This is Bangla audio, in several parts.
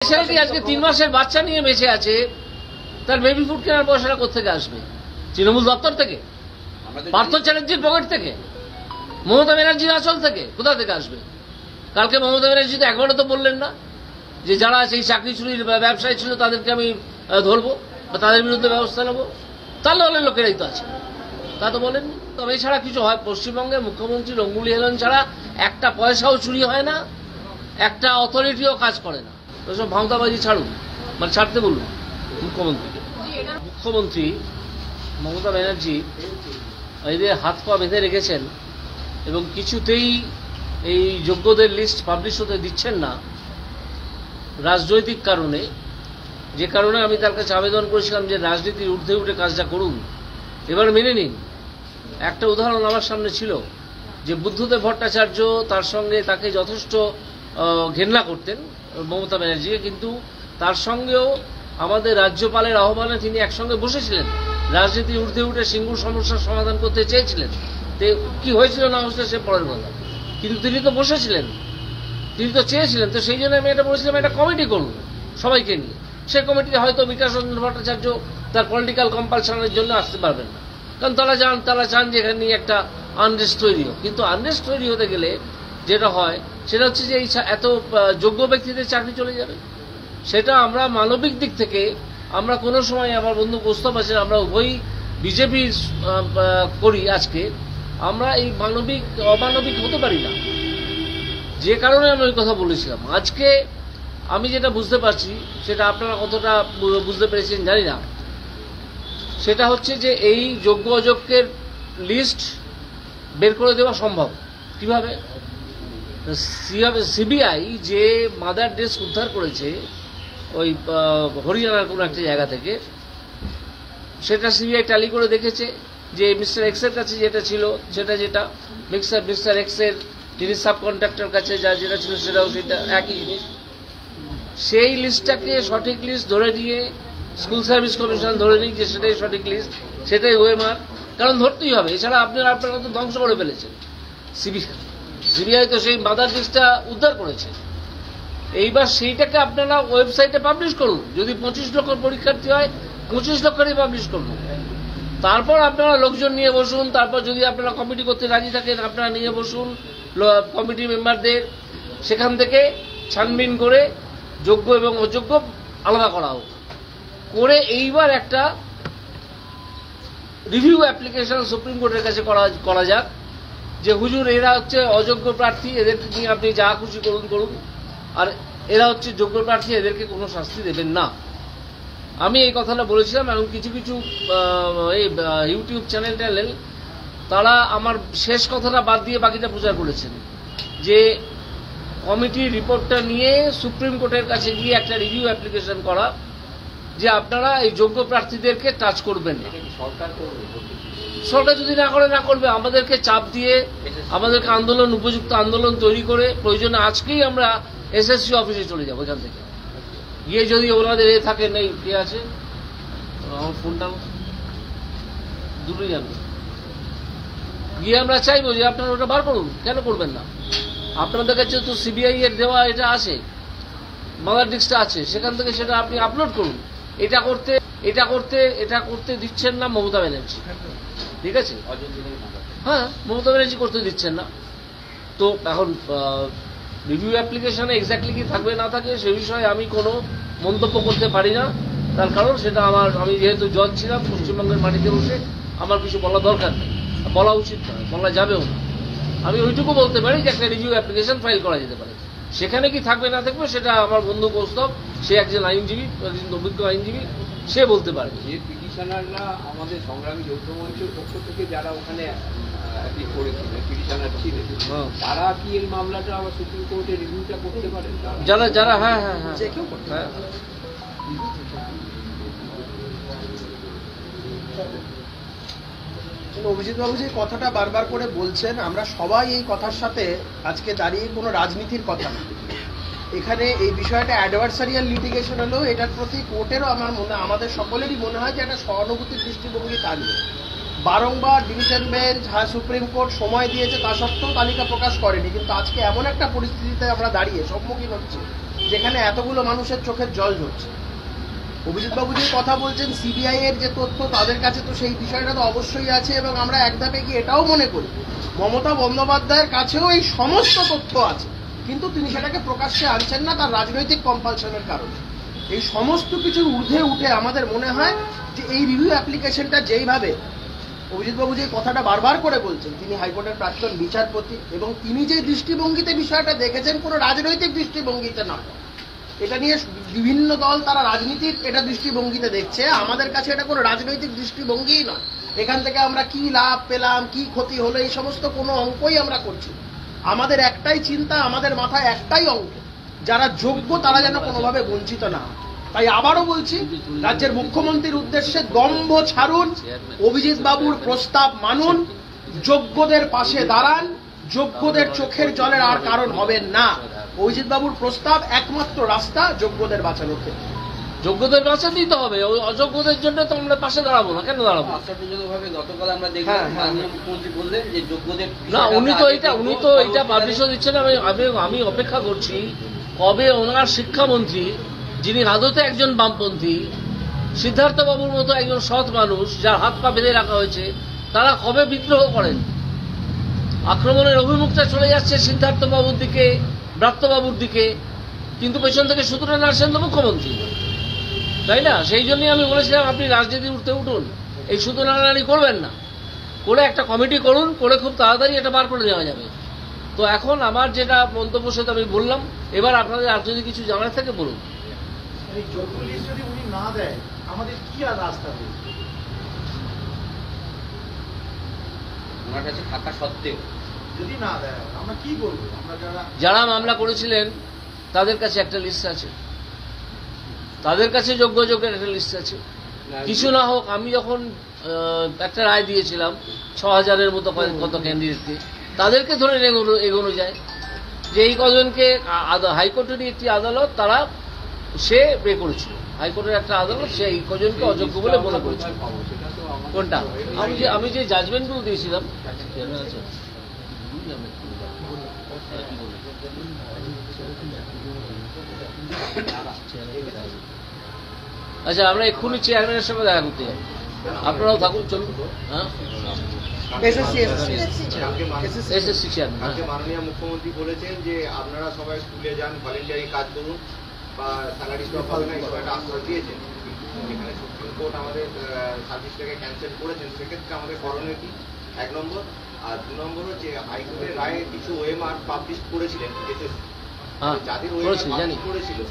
ছেলেটি আজকে 3 মাসের বাচ্চা নিয়ে বেঁচে আছে, তার বেবি ফুড কেনার পয়সাটা কোথেকে আসবে? তৃণমূল দপ্তর থেকে, পার্থ চ্যাটার্জির পকেট থেকে, মমতা ব্যানার্জির আঁচল থেকে? কোথা থেকে আসবে? কালকে মমতা ব্যানার্জি তো একবারও তো বললেন না যে যারা সেই চাকরি চুরির ব্যবসায় ছিল তাদেরকে আমি ধরবো বা তাদের বিরুদ্ধে ব্যবস্থা নেবো। তার দলের লোকেরাই তো আছে, তা তো বলেননি। তবে এছাড়া কিছু হয়? পশ্চিমবঙ্গের মুখ্যমন্ত্রীর অঙ্গুলি হেলন ছাড়া একটা পয়সাও চুরি হয় না, একটা অথরিটিও কাজ করে না। ওসব ভাঁওতাবাজি ছাড়ুন, মানে ছাড়তে বলুন মুখ্যমন্ত্রীকে। মুখ্যমন্ত্রী মমতা ব্যানার্জি এদের হাত পা বেঁধে রেখেছেন এবং কিছুতেই এই যোগ্যদের লিস্ট পাবলিশ হতে দিচ্ছেন না রাজনৈতিক কারণে। যে কারণে আমি তার কাছে আবেদন করেছিলাম যে রাজনীতির ঊর্ধ্বে উঠে কাজটা করুন, এবার মেনে নিন। একটা উদাহরণ আমার সামনে ছিল যে বুদ্ধদেব ভট্টাচার্য তার সঙ্গে তাকে যথেষ্ট ঘেন্না করতেন মমতা ব্যানার্জিকে, কিন্তু তার সঙ্গেও আমাদের রাজ্যপালের আহ্বানে তিনি একসঙ্গে বসেছিলেন, রাজনীতির ঊর্ধ্বে উঠে সিঙ্গুর সমস্যার সমাধান করতে চেয়েছিলেন। কি হয়েছিল না হয়েছিল সে পরের কথা, কিন্তু তিনি তো বসেছিলেন, তিনি তো চেয়েছিলেন। তো সেই জন্য আমি এটা বলেছিলাম একটা কমিটি করুন সবাইকে নিয়ে। সেই কমিটিতে হয়তো বিকাশ রঞ্জন ভট্টাচার্য তার পলিটিক্যাল কম্পালশনের জন্য আসতে পারবেন না, কারণ তারা চান যে এখানে নিয়ে একটা আনরেস্ট তৈরি হোক। কিন্তু আনরেস্ট তৈরি হতে গেলে যেটা হয় সেটা হচ্ছে যে এই এত যোগ্য ব্যক্তিদের চাকরি চলে যাবে। সেটা আমরা মানবিক দিক থেকে আমরা কোনো সময়, আমার বন্ধু কৌস্তব আছেন, আমরা উভয়ই বিজেপি করি, আজকে আমরা এই অমানবিক হতে পারি না। যে কারণে আমি ওই কথা বলেছিলাম। আজকে আমি যেটা বুঝতে পারছি, সেটা আপনারা কতটা বুঝতে পেরেছেন জানি না, সেটা হচ্ছে যে এই যোগ্য অযোগ্যের লিস্ট বের করে দেওয়া সম্ভব কিভাবে? সিবিআই যে মাদার ডেস্ক উদ্ধার করেছে ওই হরিয়ানার কোনো একটা জায়গা থেকে, সেটা সিবিআই ট্যালি করে দেখেছে যে মিস্টার এক্সের কাছে যেটা ছিল যেটা মিস্টার এক্সের যিনি সাব কন্ট্রাক্টর কাছে যেটা ছিল সেটাও সেটা একই জিনিস। সেই লিস্টটাকে সঠিক লিস্ট ধরে নিয়ে স্কুল সার্ভিস কমিশন ধরে নিই যে সেটাই সঠিক লিস্ট, সেটাই ওয়েমার, কারণ ধরতেই হবে। এছাড়া আপনারা তো ধ্বংস করে ফেলেছেন। সিবিআই তো সেই মাদার লিস্টটা উদ্ধার করেছে। এইবার সেইটাকে আপনারা ওয়েবসাইটে পাবলিশ করুন। যদি 25 লক্ষ পরীক্ষার্থী হয় 25 লক্ষেরই পাবলিশ করুন। তারপর আপনারা লোকজন নিয়ে বসুন। তারপর যদি আপনারা কমিটি করতে রাজি থাকেন আপনারা নিয়ে বসুন কমিটি মেম্বারদের, সেখান থেকে ছানবিন করে যোগ্য এবং অযোগ্য আলাদা করা হোক, করে এইবার একটা রিভিউ অ্যাপ্লিকেশন সুপ্রিম কোর্টের কাছে করা যাক যে হুজুর এরা হচ্ছে অযোগ্য প্রার্থী, এদেরকে নিয়ে আপনি যা খুশি করুন, আর এরা হচ্ছে যোগ্য প্রার্থী, এদেরকে কোনো শাস্তি দেবেন না। আমি এই কথাটা বলেছিলাম এবং কিছু এই ইউটিউব চ্যানেল তারা আমার শেষ কথাটা বাদ দিয়ে বাকিটা প্রচার করেছেন যে কমিটির রিপোর্টটা নিয়ে সুপ্রিম কোর্টের কাছে গিয়ে একটা রিভিউ অ্যাপ্লিকেশন করা যে আপনারা এই যোগ্য প্রার্থীদেরকে টাচ করবেন না। সরকার যদি না করবে আমাদেরকে চাপ দিয়ে, আমাদেরকে উপযুক্ত আন্দোলন তৈরি করে প্রয়োজনে আজকেই আমরা এসএসসি অফিসে চলে যাবো। এখান থেকে গিয়ে যদি ওনাদের থাকে নেই কে আছে আমার ফোনটা দুটোই জানবে, গিয়ে আমরা চাইবো যে আপনারা ওটা বার করুন। কেন করবেন না? আপনাদের কাছে তো সিবিআই এর দেওয়া এটা আছে, মাদার ডিস্কটা আছে, সেখান থেকে সেটা আপনি আপলোড করুন। এটা করতে দিচ্ছেন না মমতা ব্যানার্জি, ঠিক আছে? হ্যাঁ, মমতা ব্যানার্জি করতে দিচ্ছেন না। তো এখন রিভিউ অ্যাপ্লিকেশনে এক্স্যাক্টলি কি থাকবে না থাকে সে বিষয়ে আমি কোনো মন্তব্য করতে পারি না। তার কারণ সেটা আমি যেহেতু জজ ছিলাম পশ্চিমবঙ্গের মাটিতে বসে, আমার কিছু বলা দরকার নেই, বলা উচিত নয়, বলা যাবেও না। আমি ওইটুকু বলতে পারি যে একটা রিভিউ অ্যাপ্লিকেশন ফাইল করা যেতে পারে। সেখানে কি থাকবে না থাকবে সেটা আমার বন্ধু কৌস্তব, সে একজন আইনজীবী, একজন অভিজ্ঞ আইনজীবী, সে বলতে পারে। যে পিটিশনাররা আমাদের সংগ্রামী যৌথ মঞ্চের পক্ষ থেকে যারা ওখানে করেছিলেন, পিটিশনার ছিলেন, তারা কি এই মামলাটা আবার সুপ্রিম কোর্টে রিভিউটা করতে পারেন? যারা হ্যাঁ, অভিজিৎ বাবু যে কথাটা বারবার করে বলছেন, আমরা সবাই এই কথার সাথে আজকে দাঁড়িয়ে কোনো রাজনীতির কথা না, এখানে এই বিষয়টা অ্যাডভার্সারিয়াল লিটিগেশন হলেও এটার প্রতি কোর্টেরও আমাদের সকলেরই মনে হয় যে একটা সহানুভূতির দৃষ্টিভঙ্গি থাকবে। বারংবার ডিভিশন বেঞ্চ, সুপ্রিম কোর্ট সময় দিয়েছে, তা সত্ত্বেও তালিকা প্রকাশ করেনি। কিন্তু আজকে এমন একটা পরিস্থিতিতে আমরা দাঁড়িয়ে সম্মুখীন হচ্ছি যেখানে এতগুলো মানুষের চোখের জল ঝরছে। অভিজিৎবাবু যে কথা বলছেন সিবিআই এর যে তথ্য তাদের কাছে তো সেই বিষয়টা তো অবশ্যই আছে, এবং আমরা একধাপে গিয়ে এটাও মনে করি মমতা বন্দ্যোপাধ্যায়ের কাছেও এই সমস্ত তথ্য আছে, কিন্তু তিনি সেটাকে প্রকাশ্যে আনছেন না তার রাজনৈতিক কম্পালশনের কারণে। এই সমস্ত কিছুর ঊর্ধ্বে উঠে আমাদের মনে হয় যে এই রিভিউ অ্যাপ্লিকেশনটা যেইভাবে অভিজিৎবাবু যে কথাটা বারবার করে বলছেন, তিনি হাইকোর্টের প্রাক্তন বিচারপতি এবং তিনি যে দৃষ্টিভঙ্গিতে বিষয়টা দেখেছেন কোনো রাজনৈতিক দৃষ্টিভঙ্গিতে নয়। এটা নিয়ে বিভিন্ন দল তারা রাজনীতির এটা দৃষ্টিভঙ্গিতে দেখছে, আমাদের কাছে এটা কোনো রাজনৈতিক দৃষ্টিভঙ্গিই নয়। এখান থেকে আমরা কি লাভ পেলাম, কি ক্ষতি হলো, এই সমস্ত কোনো অঙ্কই আমরা করছি না। আমাদের একটাই চিন্তা, আমাদের মাথায় একটাই অঙ্ক, যারা যোগ্য তারা যেন কোনোভাবে বঞ্চিত না হয়। তাই আবারও বলছি, রাজ্যের মুখ্যমন্ত্রীর উদ্দেশ্যে দম্ভ ছাড়ুন, অভিজিৎ বাবুর প্রস্তাব মানুন, যোগ্যদের পাশে দাঁড়ান, যোগ্যদের চোখের জলের আর কারণ হবেন না। অভিজিৎ বাবুর প্রস্তাব একমাত্র রাস্তা যোগ্যদের বাঁচানোর ক্ষেত্রে। যোগ্যদের বাঁচাতেই তো হবে, ওই অযোগ্যদের জন্য তো আমরা পাশে দাঁড়াবো না। কেন দাঁড়াবো? আশ্চর্যজনকভাবে গতকাল আমরা দেখলাম মাননীয় মুখ্যমন্ত্রী বললেন যে যোগ্যদের না, উনি তো এটা পাবলিশও দিচ্ছেন। আমি অপেক্ষা করছি কবে ওনার শিক্ষামন্ত্রী, যিনি আদতে একজন বামপন্থী, সিদ্ধার্থ বাবুর মতো একজন সৎ মানুষ যার হাত পা বেঁধে রাখা হয়েছে, তারা কবে বিদ্রোহ করেন। আক্রমণের অভিমুখটা চলে যাচ্ছে সিদ্ধার্থ বাবুর দিকে, ব্রাত্যবাবুর দিকে, কিন্তু পেছন থেকে সুতরাং আসেন তো মুখ্যমন্ত্রী, তাই না? সেই জন্যই আমি বলেছিলাম আপনি রাজনীতি উঠতে উঠুন, এই শুধু নাড়ানাড়ি করবেন না, করে একটা কমিটি করুন, করে খুব তাড়াতাড়ি এটা বার করে দেওয়া যাবে। তো এখন আমার যেটা মন্তব্য সেটা আমি বললাম, এবার আপনাদের আর যদি কিছু জানার থাকে বলুন। যোগ্য লিস্ট যদি উনি না দেয় আমাদের কি আর রাস্তা হবে? ওনার কাছে থাকা সত্ত্বেও যদি না দেয় আমরা কি করবো? আমরা যারা মামলা করেছিলেন তাদের কাছে একটা লিস্ট আছে, তাদের কাছে যোগ্য যোগ্যের একটা লিস্ট আছে। কিছু না হোক, আমি যখন একটা রায় দিয়েছিলাম 6000-এর মতো কত ক্যান্ডিডেটকে, তাদেরকে ধরে এগোনো যায় যে এই কজনকে হাইকোর্টেরই একটি আদালত তারা সে পে করেছিল, হাইকোর্টের একটা আদালত সে এই কজনকে অযোগ্য বলে মনে করেছিল। কোনটা? আমি যে জাজমেন্টগুলো দিয়েছিলাম, আচ্ছা আমরা এক্ষুনি চেয়ারম্যানের সঙ্গে দেখা করতে যাবো, আপনারাও থাকুন, চলুন। হ্যাঁ, এসএসসি চেয়ারম্যান। আজকে মাননীয় মুখ্যমন্ত্রী বলেছেন যে আপনারা সবাই স্কুলে যান, ভলেন্টিয়ারি কাজ করুন বা স্যালারি স্টপ হবে না, এই একটা আশ্বাস দিয়েছেন। এখানে সুপ্রিম কোর্ট আমাদের সার্ভিসটাকে ক্যান্সেল করেছেন, সেক্ষেত্রে আমাদের করণীয় কি? 1 নম্বর। আর 2 নম্বর হচ্ছে হাইকোর্টের রায়ে কিছু ওএমআর পাবলিশ করেছিলেন যাদের ওএমআর করেছিল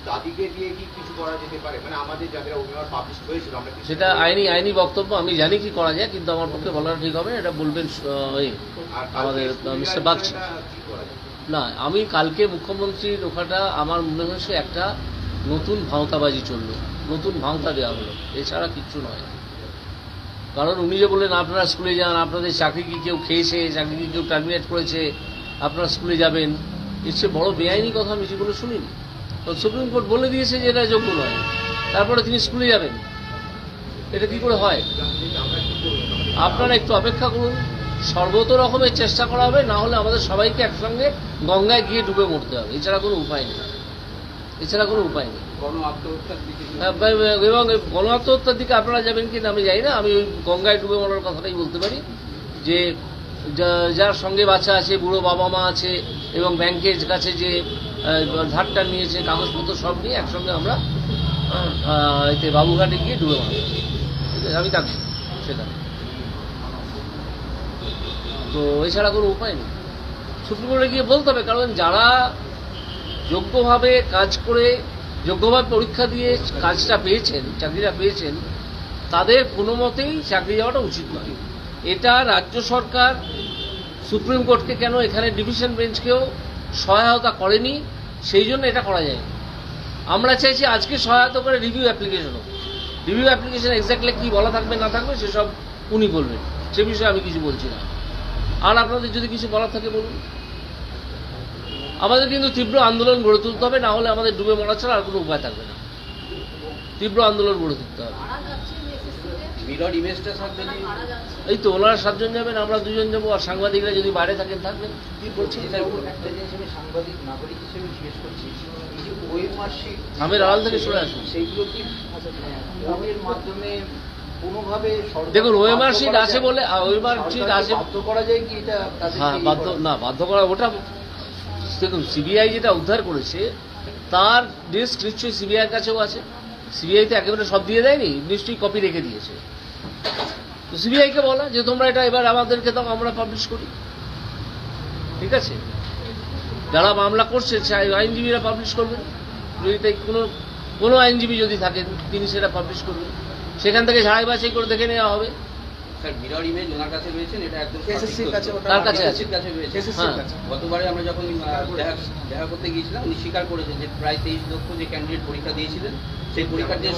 তাদেরকে দিয়ে কি কিছু করা যেতে পারে? মানে আমাদের যাদের ওএমআর পাবলিশ হয়েছিল আমরা সেটা আইনি বক্তব্য, আমি জানি কি করা যায়, কিন্তু আমার পক্ষে বলাটা ঠিক হবে, এটা বলবেন আমাদের মিস্টার বাগচি। না, আমি কালকে মুখ্যমন্ত্রীর ওখানটা আমার মনে হয়েছে একটা নতুন ভাঁওতাবাজি চললো, নতুন ভাঁওতা দেওয়া হলো, এছাড়া কিচ্ছু নয়। কারণ উনি যে বললেন আপনারা স্কুলে যান, আপনাদের চাকরি কি কেউ খেয়েছে, চাকরি কি কেউ টার্মিনেট করেছে, আপনারা স্কুলে যাবেন, এর চেয়ে বড় বেআইনি কথা আমি যেগুলো শুনিনি। তো সুপ্রিম কোর্ট বলে দিয়েছে যে এটা যোগ্য নয়, তারপরে তিনি স্কুলে যাবেন, এটা কি করে হয়? আপনারা একটু অপেক্ষা করুন, সর্বত রকমের চেষ্টা করা হবে, না হলে আমাদের সবাইকে একসঙ্গে গঙ্গায় গিয়ে ডুবে মরতে হবে, এছাড়া কোনো উপায় নেই, এছাড়া কোনো উপায় নেই। এবং গণ আত্মহত্যার দিকে আপনারা যাবেন কিনা আমি জানি না, আমি ওই গঙ্গায় ডুবে মরার কথাটাই বলতে পারি যে যার সঙ্গে বাচ্চা আছে, বুড়ো বাবা মা আছে, এবং ব্যাংকের কাছে যে ধারটা নিয়েছে কাগজপত্র সব নিয়ে একসঙ্গে আমরা এতে বাবুঘাটে গিয়ে ডুবে মারব, ঠিক আছে? আমি থাকবো সেখানে, তো এছাড়া কোনো উপায় নেই। সুপ্রিম কোর্টে গিয়ে বলতে হবে, কারণ যারা যোগ্যভাবে কাজ করে, যোগ্যভাবে পরীক্ষা দিয়ে কাজটা পেয়েছেন, চাকরিটা পেয়েছেন, তাদের কোনো মতেই চাকরি যাওয়াটা উচিত নয়। এটা রাজ্য সরকার সুপ্রিম কোর্টকে কেন, এখানে ডিভিশন বেঞ্চকেও সহায়তা করেনি, সেই জন্য এটা করা যায়। আমরা চাইছি আজকে সহায়তা করে রিভিউ অ্যাপ্লিকেশন হোক। রিভিউ অ্যাপ্লিকেশন এক্স্যাক্টলি কী বলা থাকবে না থাকবে সেসব উনি বলবেন, সে বিষয়ে আমি কিছু বলছি না। আর আপনাদের যদি কিছু বলার থাকে বলুন। আমাদের কিন্তু তীব্র আন্দোলন গড়ে তুলতে হবে, না হলে আমাদের ডুবে মরা ছাড়া আর কোনো উপায় থাকবে না। তীব্র আন্দোলন গড়ে তুলতে হবে। এই তো ওনারা 7 জন যাবেন, আমরা 2 জন যাবো, আর সাংবাদিকরা যদি বাইরে থাকেন থাকবেন। কি বলছি একটা জিনিস আমি সাংবাদিক নাগরিক হিসেবে জিজ্ঞেস করছি, এই যে ওই মার্কশিট আমি আড়াল থেকে সরে আসুন। সেইগুলো কি বোর্ডের মাধ্যমে কোনোভাবে দেখুন ওএমআর শিট আছে বলে ওএমআর শিট আছে বাধ্য করা যায় কি এটা তাদেরকে হ্যাঁ বাধ্য না বাধ্য করা ওটা দেখুন সিবিআই যেটা উদ্ধার করেছে তার ডিস্ক নিশ্চয়ই সিবিআইয়ের কাছেও আছে। সিবিআই তো একেবারে সব দিয়ে দেয়নি, নিশ্চয়ই কপি রেখে দিয়েছে। তো সিবিআইকে বলা যে তোমরা এটা এবার আমাদেরকে দাও, আমরা পাবলিশ করি। ঠিক আছে, যারা মামলা করছে আইনজীবীরা পাবলিশ করবেন, যদি তাই কোনো আইনজীবী যদি থাকে তিনি সেটা পাবলিশ করবেন, সেখান থেকে ঝাড়াই বাছাই করে দেখে নেওয়া হবে। স্যার মিরর ইমেজ ওনার কাছে রয়েছেন, এটা একদম এসএসসির কাছে ওটা তার কাছে আছে। SSC কাছে রয়েছে। এসএসসির হ্যাঁ। কাছে গতবারে আমরা যখন দেখা করতে গিয়েছিলাম উনি স্বীকার করেছেন যে প্রায় 23 লক্ষ যে ক্যান্ডিডেট পরীক্ষা দিয়েছিলেন সেই পরীক্ষার্থীদের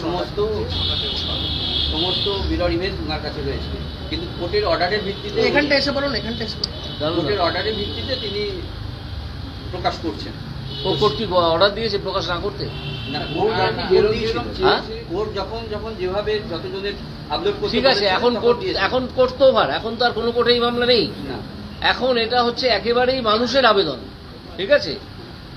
সমস্ত মিরর ইমেজ ওনার কাছে রয়েছে, কিন্তু কোর্টের অর্ডারের ভিত্তিতে এখানটা এসে বলুন, এখানটা এসে বলুন। কোর্টের অর্ডারের ভিত্তিতে তিনি প্রকাশ করছেন। ও কোর্ট কি অর্ডার দিয়েছে প্রকাশ না করতে? না, বোর্ড কোর্ট আপনি বেরোন দিয়েছিল। হ্যাঁ? কোর্ট যখন যেভাবে যতজনের আপলোড করতে ঠিক আছে, বলেছেন, এখন তখন কোর্ট দিয়েছে। এখন কোর্ট তো ওভার, এখন তো আর কোনো কোর্টে এই মামলা নেই। না, এখন এটা হচ্ছে একেবারেই মানুষের আবেদন। ঠিক আছে,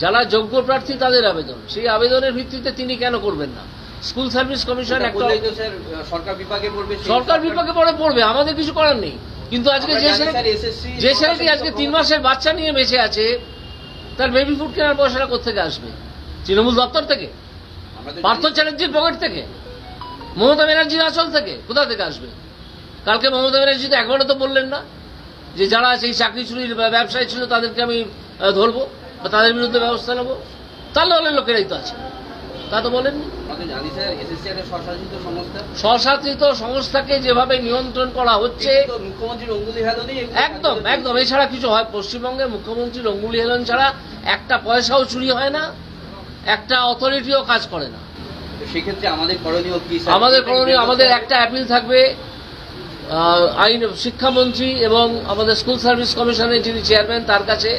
যারা যোগ্য প্রার্থী তাদের আবেদন, সেই আবেদনের ভিত্তিতে তিনি কেন করবেন না? স্কুল সার্ভিস কমিশন ওটা একটা বললেই তো স্যার সরকার বিভাগে পড়বে। সেই সরকার বিভাগে পড়বে, আমাদের কিছু করার নেই। কিন্তু আজকে আমরা যে জানি ছেলে স্যার SSC যে ছেলেটি আজকে 3 মাসের বাচ্চা নিয়ে বেঁচে আছে, তার বেবি ফুড কেনার পয়সাটা কোথেকে আসবে? তৃণমূল দপ্তর থেকে? আমরা তো পার্থ জানি- চ্যাটার্জির পকেট থেকে? মমতা ব্যানার্জির আঁচল থেকে? কোথা থেকে আসবে? কালকে মমতা ব্যানার্জি তো একবারও তো বললেন না যে যারা সেই চাকরি চুরির ব্যবসায় ছিল তাদেরকে আমি ধরবো বা তাদের বিরুদ্ধে ব্যবস্থা নেবো। তাহলে অনেক লোকেরাই তো আছে, তা তো বলেননি। আমরা তো জানি স্যার SSC একটা স্বশাসিত সংস্থা। স্বশাসিত সংস্থাকে যেভাবে নিয়ন্ত্রণ করা হচ্ছে, তো মুখ্যমন্ত্রীর অঙ্গুলি হেলনেই একদম একদম এছাড়া কিছু হয়? পশ্চিমবঙ্গে মুখ্যমন্ত্রীর অঙ্গুলি হেলন ছাড়া একটা পয়সাও চুরি হয় না, একটা অথরিটিও কাজ করে না। তো সেক্ষেত্রে আমাদের করণীয় কি স্যার? আমাদের করণীয়, আমাদের একটা অ্যাপিল থাকবে আইন শিক্ষামন্ত্রী এবং আমাদের স্কুল সার্ভিস কমিশনের যিনি চেয়ারম্যান তার কাছে,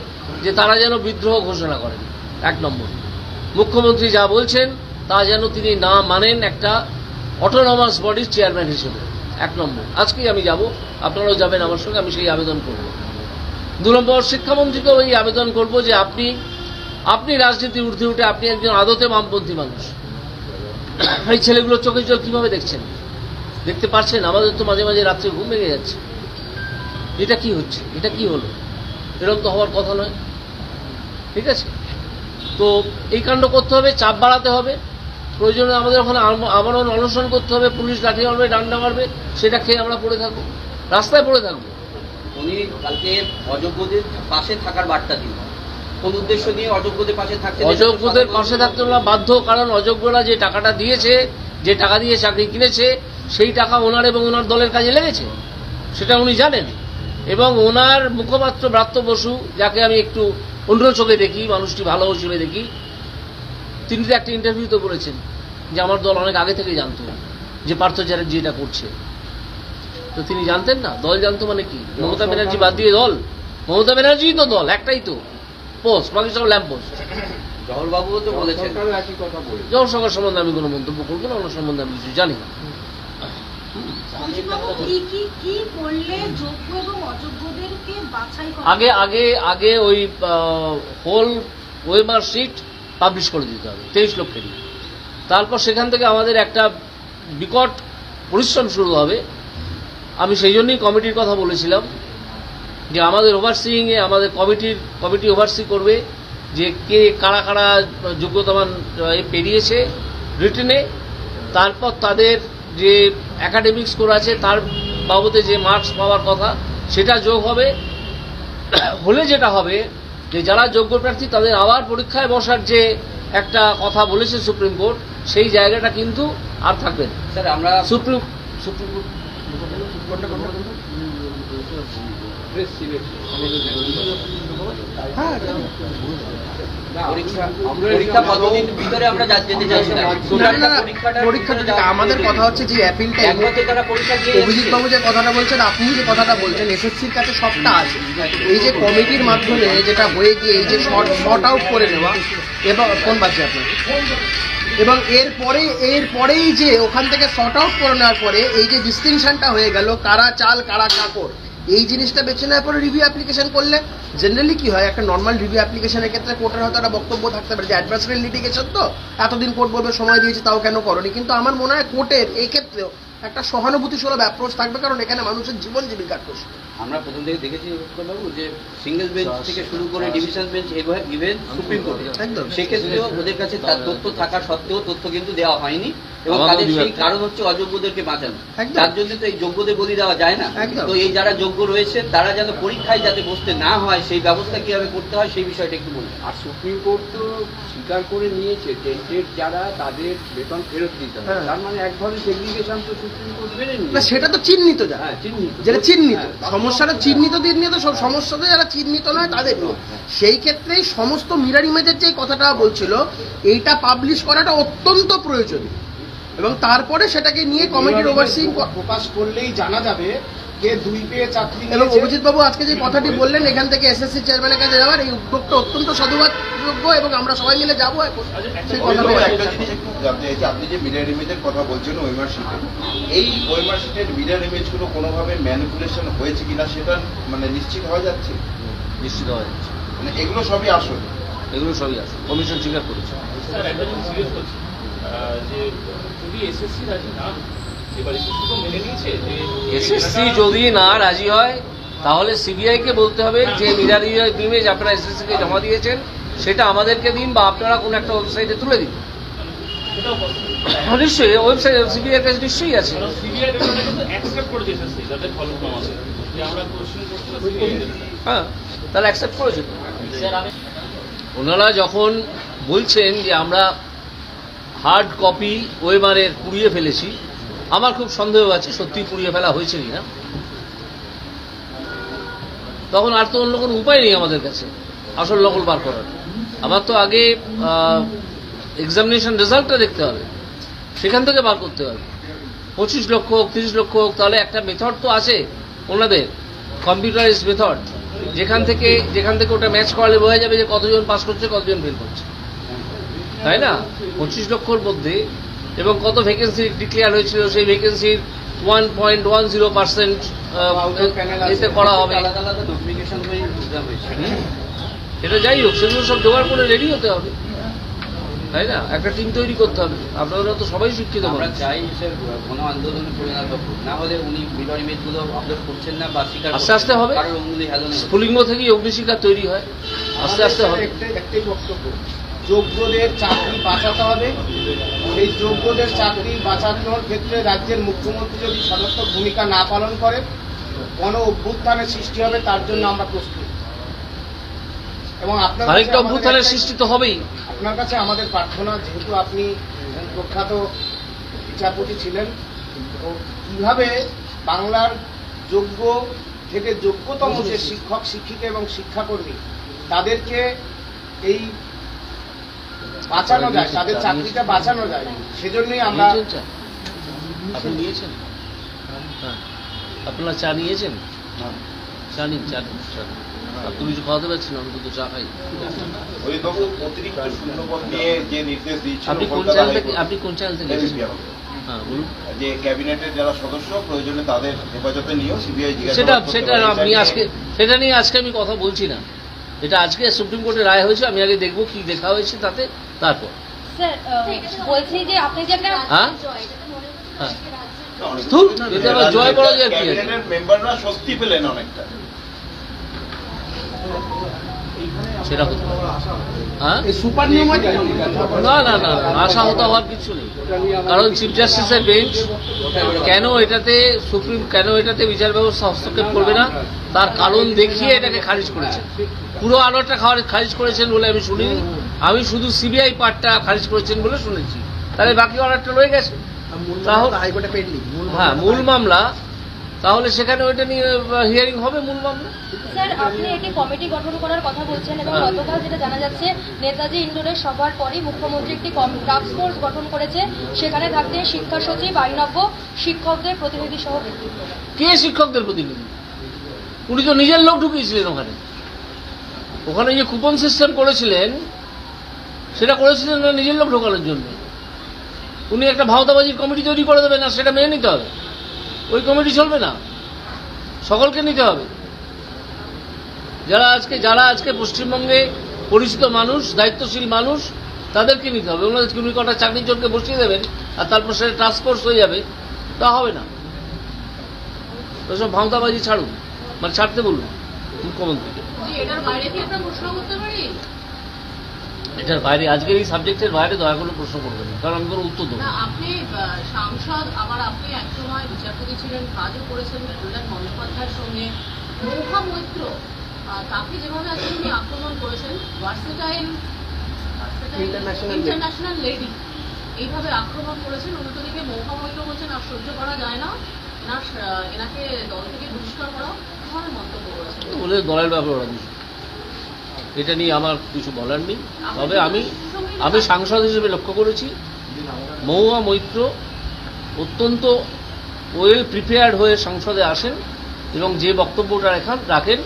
যে তারা যেন বিদ্রোহ ঘোষণা করেন। 1 নম্বর, মুখ্যমন্ত্রী যা বলছেন তা যেন তিনি না মানেন একটা অটোনমাস বডির চেয়ারম্যান হিসেবে। 1 নম্বর, আজকেই আমি যাব, আপনারাও যাবেন আমার সঙ্গে, আমি সেই আবেদন করব। 2 নম্বর, শিক্ষামন্ত্রীকেও এই আবেদন করব যে আপনি রাজনীতির ঊর্ধ্বে উঠে, আপনি একজন আদতে বামপন্থী মানুষ, এই ছেলেগুলো চোখের জল কিভাবে দেখছেন? দেখতে পারছেন? আমাদের তো মাঝে মাঝে রাত্রে ঘুম ভেঙে যাচ্ছে। এটা কি হচ্ছে? এটা কি হলো? এরকম তো হওয়ার কথা নয়। ঠিক আছে, তো এই কাণ্ড করতে হবে, চাপ বাড়াতে হবে, প্রয়োজনে আমাদের ওখানে আবারও অনশন করতে হবে, পুলিশ লাঠি মারবে, ডান্ডা মারবে, সেটা খেয়ে আমরা পড়ে থাকবো, রাস্তায় পড়ে থাকবো। উনি কালকে অযোগ্যদের পাশে থাকার বার্তা দিন, কোন উদ্দেশ্য নিয়ে অযোগ্যদের পাশে থাকতে? অযোগ্যদের পাশে থাকতে আমরা বাধ্য, কারণ অযোগ্যরা যে টাকাটা দিয়েছে, যে টাকা দিয়ে চাকরি কিনেছে, সেই টাকা ওনার এবং ওনার দলের কাজে লেগেছে, সেটা উনি জানেন। এবং ওনার মুখপাত্র ব্রাত্য বসু, যাকে আমি একটু অন্য চোখে দেখি, মানুষটি ভালো হিসেবে দেখি, তিনি তো একটা ইন্টারভিউতে বলেছেন যে আমার দল অনেক আগে থেকে জানতো যে পার্থ চ্যাটার্জি এটা করছে। তো তিনি জানতেন না? দল জানতো মানে কি? মমতা ব্যানার্জি বাদ দিয়ে দল? মমতা ব্যানার্জি তো দল, একটাই তো পোস্ট, বাকি সব ল্যাম্প পোস্ট। জহরবাবুও তো বলেছেন। সরকারও একই কথা বলেছে। জল সরকার সম্বন্ধে আমি কোনো মন্তব্য করবো না, ওনার সম্বন্ধে আমি কিছু জানি না। কি করলে যোগ্য এবং অযোগ্যদেরকে বাছাই করা? আগে ওই হোল ওয়েমার শিট পাবলিশ করে দিতে হবে 23 লক্ষেরই। তারপর সেখান থেকে আমাদের একটা বিকট পরিশ্রম শুরু হবে। আমি সেই জন্যই কমিটির কথা বলেছিলাম যে আমাদের ওভারসিইংয়ে আমাদের কমিটি ওভারসি করবে যে কে কারা কারা যোগ্যতামান পেরিয়েছে রিটেনে, তারপর তাদের যে একাডেমিক স্কোর আছে তার বাবদে যে মার্কস পাওয়ার কথা সেটা যোগ হবে। হলে যেটা হবে যে যারা যোগ্য প্রার্থী তাদের আবার পরীক্ষায় বসার যে একটা কথা বলেছে সুপ্রিম কোর্ট, সেই জায়গাটা কিন্তু আর থাকবে না। স্যার আমরা সুপ্রিম কোর্ট প্রেস সিলেকশন হ্যাঁ, পরীক্ষা পদ্ধতির ভিতরে আমরা যেতে চাইছি না। পরীক্ষাটা আমাদের কথা হচ্ছে যে অ্যাপিলটা একবার তো তারা পরীক্ষা দিয়ে অভিজিৎ বাবু যে কথাটা বলছেন, আপনি যে কথাটা বলছেন, এসএসসির কাছে সবটা আছে। এই যে কমিটির মাধ্যমে যেটা হয়ে গিয়ে এই যে শর্ট আউট করে নেওয়া, এবং কোন বাচ্চা আপনার, এবং এরপরেই যে ওখান থেকে শর্ট আউট করে নেওয়ার পরে এই যে ডিস্টিংশনটা হয়ে গেল কারা চাল কারা কাকর, এই জিনিসটা বেছে নেওয়ার পরে রিভিউ অ্যাপ্লিকেশন করলে জেনারেলি কি হয়, একটা নর্মাল রিভিউ অ্যাপ্লিকেশনের ক্ষেত্রে কোর্টের হয়তো একটা বক্তব্য থাকতে পারে যে অ্যাডভার্সারি লিটিগেশন তো এতদিন কোর্ট বলবে সময় দিয়েছে তাও কেন করনি, কিন্তু আমার মনে হয় কোর্টের এই ক্ষেত্রেও একটা সহানুভূতিসুলভ অ্যাপ্রোচ থাকবে, কারণ এখানে মানুষের জীবন জীবিকার প্রশ্ন। আমরা প্রথম থেকে দেখেছি বাবু যে সিঙ্গেল বেঞ্চ থেকে শুরু করে ডিভিশন বেঞ্চ ইভেন সুপ্রিম কোর্টে একদম সেক্ষেত্রেও ওদের কাছে তার তথ্য থাকা সত্ত্বেও তথ্য কিন্তু দেওয়া হয়নি, এবং তাদের সেই কারণ হচ্ছে অযোগ্যদেরকে বাঁচানো। তার জন্য তো এই যোগ্যদের বলি দেওয়া যায় না। তো এই যারা যোগ্য রয়েছে তারা যেন পরীক্ষায় যাতে বসতে না হয় সেই ব্যবস্থা কিভাবে করতে হয় সেই বিষয়টা একটু বলুন। আর সুপ্রিম কোর্ট তো স্বীকার করে নিয়েছে টেন্টেড যারা তাদের বেতন ফেরত দিতে হবে, তার মানে এক ধরনের সেগ্রিগেশন তো সুপ্রিম কোর্ট মেনে নিয়েছে। না সেটা তো চিহ্নিত যা, হ্যাঁ চিহ্নিত, যেটা চিহ্নিত সমস্যাটা চিহ্নিত দিন নিয়ে তো সব সমস্যাতে যারা চিহ্নিত নয় তাদের নিয়ে। সেই ক্ষেত্রেই সমস্ত মিরর ইমেজের যে কথাটা বলছিল এইটা পাবলিশ করাটা অত্যন্ত প্রয়োজনীয়, এবং তারপরে সেটাকে নিয়ে কমিটির ওভারসিং প্রকাশ করলেই জানা যাবে যে 2 পেয়ে চাকরি এবং অভিজিৎ বাবু আজকে যে কথাটি বললেন এখান থেকে এসএসসি চেয়ারম্যানের কাছে যাওয়ার এই উদ্যোগটা অত্যন্ত সাধুবাদযোগ্য, এবং আমরা সবাই মিলে যাবো এখন সেই কথাটা। একটা জিনিস একটু জানতে চাইছি, আপনি যে মিরর ইমেজের কথা বলছেন ওয়েমার শিটে, এই ওয়েমার শিটের মিরর ইমেজগুলো কোনোভাবে ম্যানিপুলেশন হয়েছে কিনা সেটা মানে নিশ্চিত হওয়া যাচ্ছে? নিশ্চিত হওয়া যাচ্ছে, মানে এগুলো সবই আসল? এগুলো সবই আছে, কমিশন স্বীকার করেছে। স্যার একটা জিনিস জিজ্ঞেস করছি যে যদি এসএসসি রাজি না, এবার এসএসসি তো মেনে নিয়েছে যে এসএসসি যদি না রাজি হয় তাহলে সিবিআই কে বলতে হবে যে মিরর ইমেজ আপনারা এসএসসি কে জমা দিয়েছেন সেটা আমাদেরকে দিন, বা আপনারা কোনো একটা ওয়েবসাইটে তুলে দিন। সেটাও পসিবল, নিশ্চয়ই ওয়েবসাইট সিবিআই এর কাছে নিশ্চয়ই আছে। কারণ সিবিআই ব্যাপারটা কিন্তু অ্যাকসেপ্ট করে দিয়েছে এসএসসি, যাদের ফলোফর্ম আছে যে আমরা কোশ্চেন করতে, হ্যাঁ তাহলে অ্যাকসেপ্ট করেছে। স্যার আমি ওনারা যখন বলছেন যে আমরা হার্ড কপি ওয়েমারের পুড়িয়ে ফেলেছি, আমার খুব সন্দেহ আছে সত্যি পুড়িয়ে ফেলা হয়েছে কিনা, তখন আর তো অন্য কোনো উপায় নেই আমাদের কাছে আসল নকল বার করার। আমার তো আগে এক্সামিনেশন রেজাল্টটা দেখতে হবে, সেখান থেকে বার করতে হবে। 25 লক্ষ হোক 30 লক্ষ হোক, তাহলে একটা মেথড তো আছে ওনাদের, কম্পিউটারাইজ মেথড, যেখান থেকে ওটা ম্যাচ করালে বোঝা যাবে যে কতজন পাস করছে কতজন ফেল করছে, তাই না? 25 লক্ষর মধ্যে এবং কত ভ্যাকেন্সি ডিক্লেয়ার হয়েছিল, সেই ভ্যাকেন্সির 1.10% এতে করা হবে। আলাদা আলাদা নোটিফিকেশন হয়ে এক্সাম হয়েছে। এটা যাই হোক, সেগুলো সব জোগাড় করে রেডি হতে হবে, তাই না? একটা টিম তৈরি করতে হবে। আপনারা তো সবাই শিক্ষিত, আমরা চাই স্যার কোনো আন্দোলনে পরিণত হোক, না হলে উনি মিরর ইমেজগুলো আপলোড করছেন না বা স্বীকার আস্তে আস্তে হবে। কারণ অঙ্গুলি হেলনে স্ফুলিঙ্গ থেকেই অগ্নিশিখা তৈরি হয়, আস্তে আস্তে হবে। একটাই বক্তব্য, যোগ্যদের চাকরি বাঁচাতে হবে। এই যোগ্যদের চাকরি বাঁচানোর ক্ষেত্রে রাজ্যের মুখ্যমন্ত্রী যদি সদর্থক ভূমিকা না পালন করে গণ অভ্যুত্থানের সৃষ্টি হবে, তার জন্য আমরা প্রস্তুত। এবং আপনার আরেকটা অভ্যুত্থানের সৃষ্টি তো হবেই। আপনার কাছে আমাদের প্রার্থনা, যেহেতু আপনি প্রখ্যাত বিচারপতি ছিলেন, তো কিভাবে বাংলার যোগ্য থেকে যোগ্যতম যে শিক্ষক শিক্ষিকা এবং শিক্ষাকর্মী তাদেরকে এই বাঁচানো যায়, তাদের চাকরিটা বাঁচানো যায়, সেজন্যই আমরা। আপনি নিয়েছেন? হ্যাঁ, আপনারা চা নিয়েছেন? চা নিন, চা নিন। তুমি কিছু খাওয়াতে পারছি না, আমি তো চা খাই। অভিভাবক অতিরিক্ত শূন্যপদ নিয়ে যে নির্দেশ দিয়েছেন, আপনি কোন চ্যানেল থেকে এসেছেন? হ্যাঁ বলুন। যে ক্যাবিনেটের যারা সদস্য প্রয়োজনে তাদের হেফাজতে নিয়েও সিবিআই সেটা নিয়ে আজকে আমি কথা বলছি না। এটা আজকে সুপ্রিম কোর্টের রায় হয়েছে, আমি আগে দেখবো কি দেখা হয়েছে তাতে, তারপর। স্যার বলছি যে আপনি যে একটা হ্যাঁ এতে আবার জয় বলা যায় কি? ক্যাবিনেটের মেম্বাররা স্বস্তি পেলেন অনেকটা, সেটা হতে পারে। হ্যাঁ সুপার নিয়ম না না না, আশা হতে হওয়ার কিছু নেই, কারণ চিফ জাস্টিসের বেঞ্চ কেন এটাতে বিচার ব্যবস্থা হস্তক্ষেপ করবে না তার কারণ দেখিয়ে এটাকে খারিজ করেছেন। পুরো আলোটা খারিজ করেছেন বলে আমি শুনিনি, আমি শুধু সিবিআই পার্টটা খারিজ করেছেন বলে শুনেছি। তাহলে বাকি অর্ডারটা রয়ে গেছে, তাহলে হাইকোর্টে পেন্ডিং। হ্যাঁ মূল মামলা, তাহলে সেখানে ওইটা নিয়ে হিয়ারিং হবে মূল মামলা। স্যার আপনি একটি কমিটি গঠন করার কথা বলছেন, এবং গতকাল যেটা জানা যাচ্ছে নেতাজি ইন্ডোরের সভার পরই মুখ্যমন্ত্রী একটি টাস্ক ফোর্স গঠন করেছে, সেখানে থাকতে শিক্ষা সচিব, আইনজ্ঞ, শিক্ষকদের প্রতিনিধি সহ। কে শিক্ষকদের প্রতিনিধি? উনি তো নিজের লোক ঢুকিয়েছিলেন ওখানে যে কুপন সিস্টেম করেছিলেন সেটা করেছিলেন না নিজের লোক ঢোকানোর জন্য। উনি একটা ভাওতাবাজির কমিটি তৈরি করে দেবেন, না সেটা মেনে নিতে হবে, ওই কমিটি চলবে না। সকলকে নিতে হবে। যারা আজকে পশ্চিমবঙ্গে পরিচিত মানুষ, দায়িত্বশীল মানুষ, তাদেরকে নিতে হবে। ওনাদের তুমি কটা চাকরির জনকে বসিয়ে দেবেন আর তারপর সেটা টাস্কফোর্স হয়ে যাবে, তা হবে না। ওসব ভাঁওতাবাজি ছাড়ুন, মানে ছাড়তে বলুন মুখ্যমন্ত্রীকে। এটার বাইরে, আজকের এই সাবজেক্টের বাইরে দয়া করে প্রশ্ন করবেন, কারণ আমি কোনো উত্তর দেবো না। আপনি সাংসদ, আবার আপনি একসময় বিচারপতি ছিলেন, কাজও করেছেন কল্যাণ বন্দ্যোপাধ্যায়ের সঙ্গে। মৌহা মৈত্র, তাকে যেভাবে আজকে উনি আক্রমণ করেছেন, ভার্সেটাইল ইন্টারন্যাশনাল লেডি, এইভাবে আক্রমণ করেছেন। উল্টো দিকে মৌহা মৈত্র বলছেন আর সহ্য করা যায় না, এনাকে দল থেকে বহিষ্কার করা, কিভাবে মন্তব্য করেছেন? ওদের দলের ব্যাপারে ওরা বুঝবে, এটা নিয়ে আমার কিছু বলার নেই। তবে আমি সাংসদ হিসেবে লক্ষ্য করেছি মহুয়া মৈত্র অত্যন্ত ওয়েল প্রিপেয়ার্ড হয়ে সংসদে আসেন এবং যে বক্তব্যটা রাখেন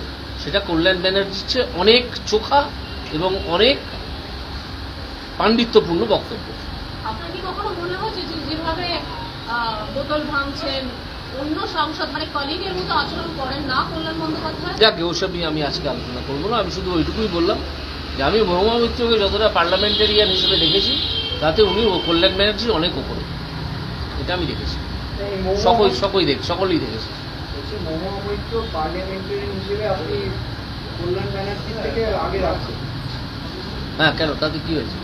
সেটা কল্যাণ ব্যানার্জির চেয়ে অনেক চোখা এবং অনেক পাণ্ডিত্যপূর্ণ বক্তব্য। আপনার কি কখনো মনে হচ্ছে যে যেভাবে বোতল ভাঙছেন অন্য সাংসদ, মানে কলিগের মতো আচরণ করেন না কল্যাণ বন্দ্যোপাধ্যায়? যাকে ওসব নিয়ে আমি আজকে আলোচনা করবো না। আমি শুধু ওইটুকুই বললাম যে আমি মহুয়া মৈত্রকে যতটা পার্লামেন্টারিয়ান হিসেবে দেখেছি, তাতে উনি কল্যাণ ব্যানার্জি অনেক উপরে, এটা আমি দেখেছি। সকলেই দেখেছি। মহুয়া মৈত্র পার্লামেন্টারিয়ান হিসেবে আপনি কল্যাণ ব্যানার্জি থেকে আগে রাখছেন? হ্যাঁ, কেন, তাতে কি হয়েছে?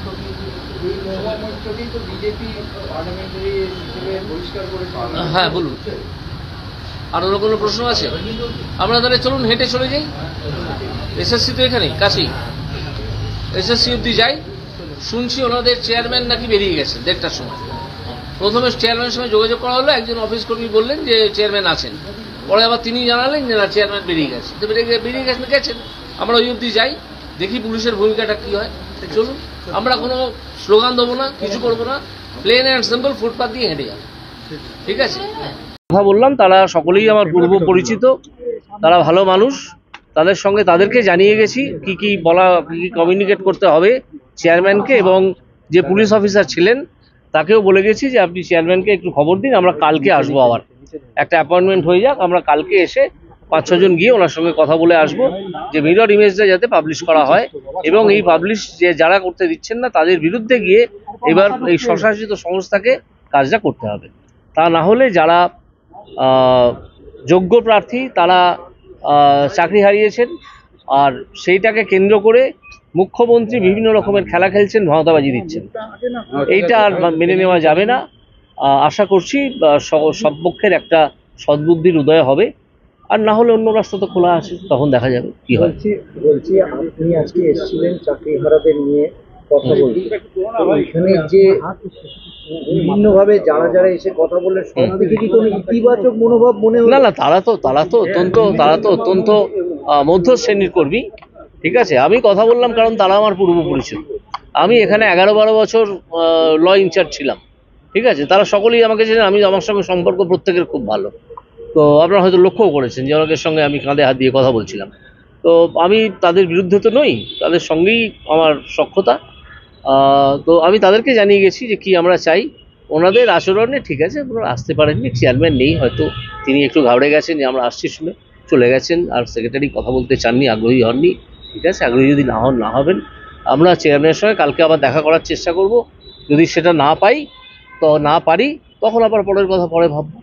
মহুয়া মৈত্রকেই তো বিজেপি পার্লামেন্টারি হিসেবে বহিষ্কার করেছে। হ্যাঁ, বলুন, আর অন্য কোনো প্রশ্ন আছে? আমরা তাহলে চলুন হেঁটে চলে যাই। এসএসসি তো এখানে কাছেই, এসএসসি অব্দি যাই। শুনছি ওনাদের চেয়ারম্যান নাকি বেরিয়ে গেছে 1:30টার সময়। প্রথমে চেয়ারম্যানের সঙ্গে যোগাযোগ করা হলো, একজন অফিস কর্মী বললেন যে চেয়ারম্যান আছেন, পরে আবার তিনি জানালেন যে না, চেয়ারম্যান বেরিয়ে গেছে। তো বেরিয়ে গেছেন, আমরা ওই অব্দি যাই, দেখি পুলিশের ভূমিকাটা কি হয়। চলুন, আমরা কোনো স্লোগান দেবো না, কিছু করবো না, প্লেন অ্যান্ড সিম্পল ফুটপাথ দিয়ে হেঁটে যাবো, ঠিক আছে? কথা বললাম, তারা সকলেই আমার পূর্ব পরিচিত, তারা ভালো মানুষ, তাদের সঙ্গে তাদেরকে জানিয়ে গেছি কি কি কমিউনিকেট করতে হবে চেয়ারম্যানকে, এবং যে পুলিশ অফিসার ছিলেন তাকেও বলে গেছি যে আপনি চেয়ারম্যানকে একটু খবর দিন, আমরা কালকে আসবো, আবার একটা অ্যাপয়েন্টমেন্ট হয়ে যাক, আমরা কালকে এসে 5-6 জন গিয়ে ওনার সঙ্গে কথা বলে আসবো যে মিরর ইমেজটা যাতে পাবলিশ করা হয়, এবং এই পাবলিশ যারা করতে দিচ্ছেন না তাদের বিরুদ্ধে গিয়ে এবার এই স্বশাসিত সংস্থাকে কাজটা করতে হবে। তা না হলে যারা যোগ্য প্রার্থী তারা চাকরি হারিয়েছেন, আর সেইটাকে কেন্দ্র করে মুখ্যমন্ত্রী বিভিন্ন রকমের খেলা খেলছেন, ভাঁওতাবাজি দিচ্ছেন, এইটা আর মেনে নেওয়া যাবে না। আশা করছি সব পক্ষের একটা সদ্বুদ্ধির উদয় হবে, আর না হলে অন্য রাস্তা তো খোলা আছে, তখন দেখা যাবে কি হয়। বলছি আপনি আজকে এসেছিলেন চাকরিহারাদের নিয়ে কথা বলতে, এখানে যে বিভিন্নভাবে যারা এসে কথা বললে সব থেকে কি কোনো ইতিবাচক মনোভাব মনে হলো? না, তারা তো অত্যন্ত মধ্য শ্রেণীর কর্মী, ঠিক আছে। আমি কথা বললাম কারণ তারা আমার পূর্ব পরিচিত। আমি এখানে 11-12 বছর ল ইনচার্জ ছিলাম, ঠিক আছে। তারা সকলেই আমাকে জানেন, আমার সঙ্গে সম্পর্ক প্রত্যেকের খুব ভালো। তো আপনারা হয়তো লক্ষ্যও করেছেন যে অনেকের সঙ্গে আমি কাঁধে হাত দিয়ে কথা বলছিলাম। তো আমি তাদের বিরুদ্ধে তো নই, তাদের সঙ্গেই আমার সখ্যতা। তো আমি তাদেরকে জানিয়ে গেছি যে কি আমরা চাই। ওনাদের আচরণে ঠিক আছে, ওনারা আসতে পারেননি, চেয়ারম্যান নেই, হয়তো তিনি একটু ঘাবড়ে গেছেন যে আমরা আসছি শুনে চলে গেছেন, আর সেক্রেটারি কথা বলতে চাননি, আগ্রহী হননি, ঠিক আছে। আগ্রহী যদি না হবেন, আমরা চেয়ারম্যানের সঙ্গে কালকে আবার দেখা করার চেষ্টা করব। যদি সেটা না পারি তখন আবার পরের কথা পরে ভাববো।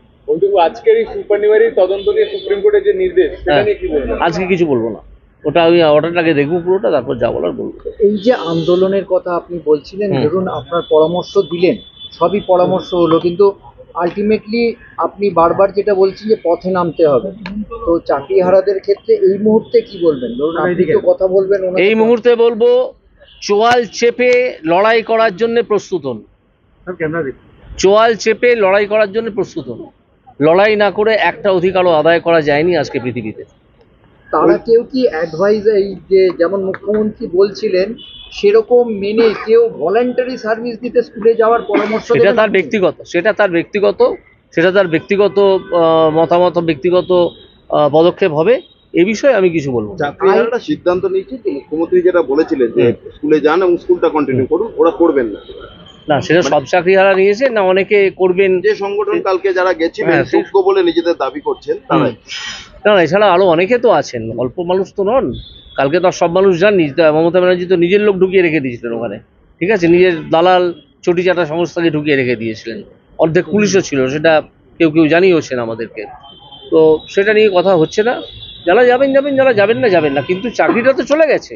আজকের এই সুপারনিভারি তদন্ত নিয়ে সুপ্রিম কোর্টের যে নির্দেশ, সেটা নিয়ে কি বলবেন? আজকে কিছু বলবো না, ওটা আমি অর্ডারটাকে দেখবো পুরোটা, তারপর যা বলার বলবো। এই যে আন্দোলনের কথা আপনি বলছিলেন, ধরুন আপনার পরামর্শ দিলেন, সবই পরামর্শ হলো, কিন্তু আলটিমেটলি আপনি বারবার যেটা বলছেন যে পথে নামতে হবে, তো চাকরিহারাদের ক্ষেত্রে এই মুহূর্তে কি বলবেন? ধরুন আপনি তো কথা বলবেন, এই মুহূর্তে বলবো চোয়াল চেপে লড়াই করার জন্য প্রস্তুত হন। চোয়াল চেপে লড়াই করার জন্য প্রস্তুত হন। লড়াই না করে একটা অধিকারও আদায় করা যায়নি আজকে পৃথিবীতে। তারা কেউ কি অ্যাডভাইস, এই যে যেমন মুখ্যমন্ত্রী বলছিলেন সেরকম মেনে কেউ ভলান্টারি সার্ভিস দিতে স্কুলে যাওয়ার পরামর্শ? সেটা তার ব্যক্তিগত মতামত, ব্যক্তিগত পদক্ষেপ হবে। এ বিষয়ে আমি কিছু বলবো। চাকরিহারারা সিদ্ধান্ত নিয়েছে যে মুখ্যমন্ত্রী যেটা বলেছিলেন যে স্কুলে যান এবং স্কুলটা কন্টিনিউ করুন, ওরা করবেন না। না, সেটা সব চাকরিহারা নিয়েছে না, অনেকে করবেন। যে সংগঠন কালকে যারা গেছিলেন যোগ্য বলে নিজেদের দাবি করছেন তারাই। না, এছাড়া আরো অনেকে তো আছেন, অল্প মানুষ তো নন। কালকে তো সব মানুষ জাননি, মমতা ব্যানার্জি তো নিজের লোক ঢুকিয়ে রেখে দিয়েছিলেন ওখানে, ঠিক আছে, নিজের দালাল চটি চাটা সংস্থাকে ঢুকিয়ে রেখে দিয়েছিলেন, অর্ধেক পুলিশও ছিল, সেটা কেউ কেউ জানিয়েছেন আমাদেরকে। তো সেটা নিয়ে কথা হচ্ছে না, যারা যাবেন যাবেন, যারা যাবেন না যাবেন না, কিন্তু চাকরিটা তো চলে গেছে,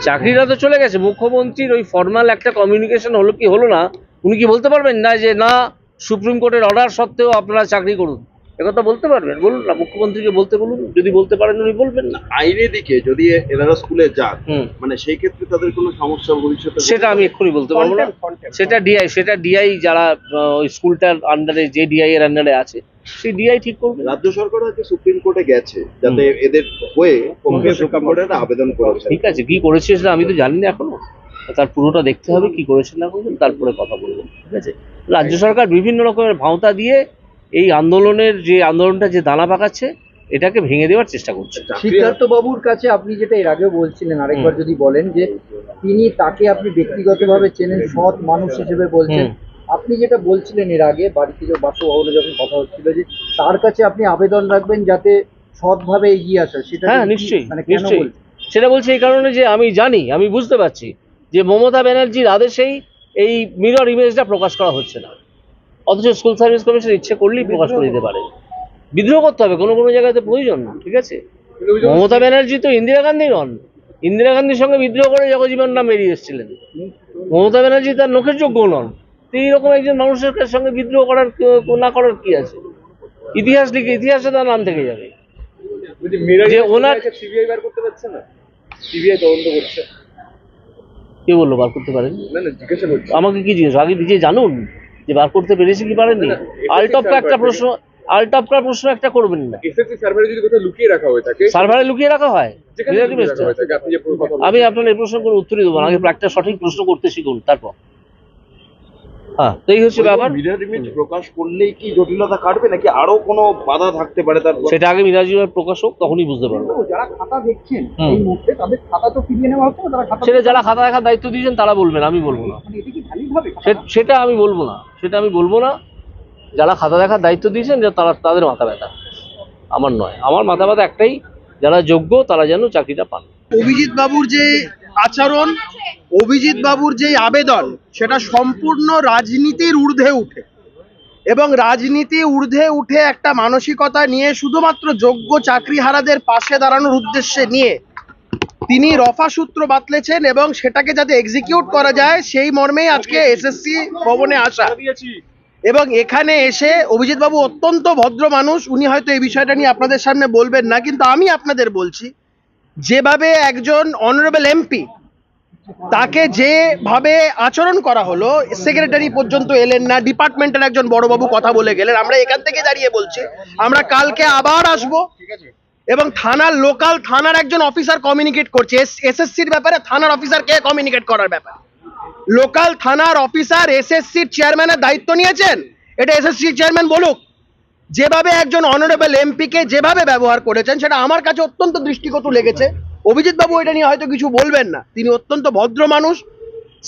চাকরিটা তো চলে গেছে। মুখ্যমন্ত্রীর ওই ফর্মাল একটা কমিউনিকেশন হলো কি হলো না, উনি কি বলতে পারবেন না যে না সুপ্রিম কোর্টের অর্ডার সত্ত্বেও আপনারা চাকরি করুন? একথা বলতে পারবেন? বলুন না, মুখ্যমন্ত্রীকে বলতে বলুন, যদি বলতে পারেন উনি বলবেন না। আইনের দিকে যদি এনারা স্কুলে যান, মানে সেই ক্ষেত্রে তাদের কোনো সমস্যা ভবিষ্যতে, সেটা আমি এক্ষুনি বলতে পারবো না। সেটা ডিআই যারা ওই স্কুলটার আন্ডারে, যে ডিআই এর আন্ডারে আছে, সেই ডিআই ঠিক করবে। রাজ্য সরকার হয়তো সুপ্রিম কোর্টে গেছে যাতে এদের হয়ে সুপ্রিম কোর্টে একটা আবেদন করেছে, ঠিক আছে, কি করেছে সেটা আমি তো জানি না এখনো, তার পুরোটা দেখতে হবে কি করেছেন না করবেন, তারপরে কথা বলবো, ঠিক আছে। রাজ্য সরকার বিভিন্ন রকমের ভাঁওতা দিয়ে এই আন্দোলনটা যে দানা পাকাচ্ছে, এটাকে ভেঙে দেওয়ার চেষ্টা করছে। সিদ্ধার্থ বাবুর কাছে আপনি যেটা এর আগেও বলছিলেন, আরেকবার যদি বলেন, যে তাকে আপনি ব্যক্তিগতভাবে চেনেন, সৎ মানুষ হিসেবে বলছেন, আপনি যেটা বলছিলেন এর আগে বাড়িতে বাসভবনে যখন কথা হচ্ছিল, যে তার কাছে আপনি আবেদন রাখবেন যাতে সৎভাবে এগিয়ে আসে, সেটা নিশ্চয়ই নিশ্চয়ই সেটা বলছে এই কারণে যে আমি বুঝতে পারছি যে মমতা ব্যানার্জির আদেশেই এই মিরর ইমেজটা প্রকাশ করা হচ্ছে না, অথচ স্কুল সার্ভিস কমিশন ইচ্ছে করলেই প্রকাশ করে দিতে পারে। বিদ্রোহ করতে হবে কোনো কোনো জায়গাতে প্রয়োজন, ঠিক আছে। মমতা ব্যানার্জি তো ইন্দিরা গান্ধী নন, ইন্দিরা গান্ধীর সঙ্গে বিদ্রোহ করে জগজীবন রাম বেরিয়ে এসেছিলেন। মমতা ব্যানার্জি তার নখের যোগ্য নন, তো এইরকম একজন মানুষের সঙ্গে বিদ্রোহ না করার কি আছে? ইতিহাস লিখে ইতিহাসে তার নাম থেকে যাবে। যে ওনার সিবিআই বার করতে পারছে না, সিবিআই তদন্ত করছে। কে বললো বার করতে পারেন? জিজ্ঞাসা করছি, আমাকে কি জিজ্ঞেস, আগে নিজে জানুন যে বার করতে পেরেছে কি পারেননি। আলটপকা প্রশ্ন একটা করবেন না। এসএসসি সার্ভারে যদি কোথাও লুকিয়ে রাখা হয়ে থাকে, সার্ভারে লুকিয়ে রাখা হয়, আমি আপনার এই প্রশ্ন কোনো উত্তরই দেবো না। আগে একটা সঠিক প্রশ্ন করতে শিখুন, তারপর। হ্যাঁ, তো এই হচ্ছে ব্যাপার। মিরর ইমেজ প্রকাশ করলেই কি জটিলতা কাটবে নাকি আরো কোনো বাধা থাকতে পারে? তার সেটা আগে মিরর ইমেজ প্রকাশ হোক, তখনই বুঝতে পারবো। যারা খাতা দেখছেন এই মুহূর্তে, তাদের খাতা তো ফিরিয়ে নেওয়া হচ্ছে না, সেটা যারা খাতা দেখার দায়িত্ব দিয়েছেন তারা বলবেন, আমি বলবো না। সেটা আমি বলবো না। যারা খাতা দেখার দায়িত্ব দিয়েছেন তাদের মাথা ব্যথা, আমার নয়। আমার মাথা ব্যথা একটাই, যারা যোগ্য তারা যেন চাকরিটা পান। অভিজিৎ বাবুর যে আচরণ, অভিজিৎ বাবুর যে আবেদন, সেটা সম্পূর্ণ রাজনীতির ঊর্ধ্বে উঠে, এবং রাজনীতি ঊর্ধ্বে উঠে একটা মানসিকতা নিয়ে শুধুমাত্র যোগ্য চাকরিহারাদের পাশে দাঁড়ানোর উদ্দেশ্যে নিয়ে তিনি রফা সূত্র বাতলেছেন, এবং সেটাকে যাতে এক্সিকিউট করা যায় সেই মর্মেই আজকে এসএসসি ভবনে আসা। এবং এখানে এসে অভিজিৎ বাবু অত্যন্ত ভদ্র মানুষ, উনি হয়তো এই বিষয়টা নিয়ে আপনাদের সামনে বলবেন না, কিন্তু আমি আপনাদের বলছি, যেভাবে একজন অনারেবল এমপি তাকে যেভাবে আচরণ করা হলো, সেক্রেটারি পর্যন্ত এলেন না, ডিপার্টমেন্টের একজন বড়বাবু কথা বলে গেলেন। আমরা এখান থেকে দাঁড়িয়ে বলছি, আমরা কালকে আবার আসবো, এবং লোকাল থানার একজন অফিসার কমিউনিকেট করছে এসএসসির ব্যাপারে। থানার অফিসার কে কমিউনিকেট করার ব্যাপার? লোকাল থানার অফিসার এসএসসির চেয়ারম্যানের দায়িত্ব নিয়েছেন, এটা এসএসসির চেয়ারম্যান বলুক। যেভাবে একজন অনারেবল এমপিকে যেভাবে ব্যবহার করেছেন, সেটা আমার কাছে অত্যন্ত দৃষ্টিকটু লেগেছে। অভিজিৎ বাবু এটা নিয়ে হয়তো কিছু বলবেন না, তিনি অত্যন্ত ভদ্র মানুষ।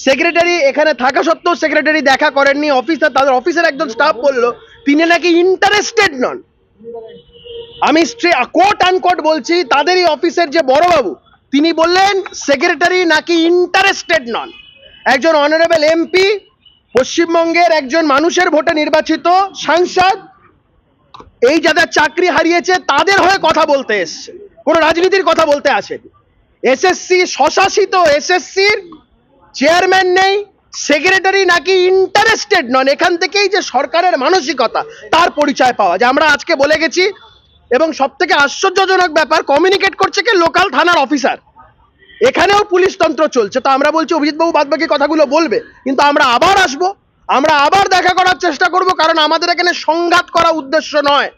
সেক্রেটারি এখানে থাকা সত্ত্বেও সেক্রেটারি দেখা করেননি, তাদের অফিসের একজন স্টাফ বলল তিনি নাকি ইন্টারেস্টেড নন। আমি কোট আনকোট বলছি, তাদেরই অফিসের যে বড়বাবু তিনি বললেন সেক্রেটারি নাকি ইন্টারেস্টেড নন। একজন অনারেবল এমপি, পশ্চিমবঙ্গের একজন মানুষের ভোটে নির্বাচিত সাংসদ, এই যাদের চাকরি হারিয়েছে তাদের হয়ে কথা বলতে এসছে, কোনো রাজনীতির কথা বলতে আসেনি। এসএসসি স্বশাসিত এসএসসির চেয়ারম্যান নেই, সেক্রেটারি নাকি ইন্টারেস্টেড নন। এখান থেকেই যে সরকারের মানসিকতা তার পরিচয় পাওয়া যায়। আমরা আজকে বলে গেছি, এবং সব থেকে আশ্চর্যজনক ব্যাপার, কমিউনিকেট করছে কি লোকাল থানার অফিসার। এখানেও পুলিশ তন্ত্র চলছে। তো আমরা বলছি অভিজিৎবাবু বাদবাকি কথাগুলো বলবে, কিন্তু আমরা আবার আসবো, আমরা আবার দেখা করার চেষ্টা করব, কারণ আমাদের এখানে সংঘাত করা উদ্দেশ্য নয়,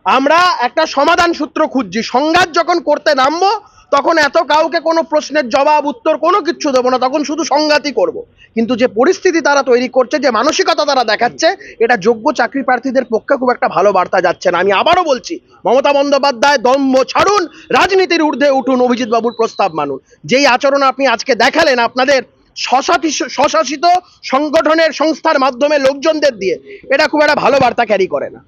আমরা একটা সমাধান সূত্র খুঁজছি। সংঘাত যখন করতে নামবো তখন এত কাউকে কোনো প্রশ্নের জবাব উত্তর কোনো কিচ্ছু দেবো না, তখন শুধু সংঘাতই করব। কিন্তু যে পরিস্থিতি তারা তৈরি করছে, যে মানসিকতা তারা দেখাচ্ছে, এটা যোগ্য চাকরি প্রার্থীদের পক্ষে খুব একটা ভালো বার্তা যাচ্ছে না। আমি আবারও বলছি, মমতা বন্দ্যোপাধ্যায় দম্ভ ছাড়ুন, রাজনীতির ঊর্ধ্বে উঠুন, অভিজিৎ বাবুর প্রস্তাব মানুন। যেই আচরণ আপনি আজকে দেখালেন আপনাদের স্বশাসিত সংগঠনের সংস্থার মাধ্যমে লোকজনদের দিয়ে, এটা খুব একটা ভালো বার্তা ক্যারি করে না।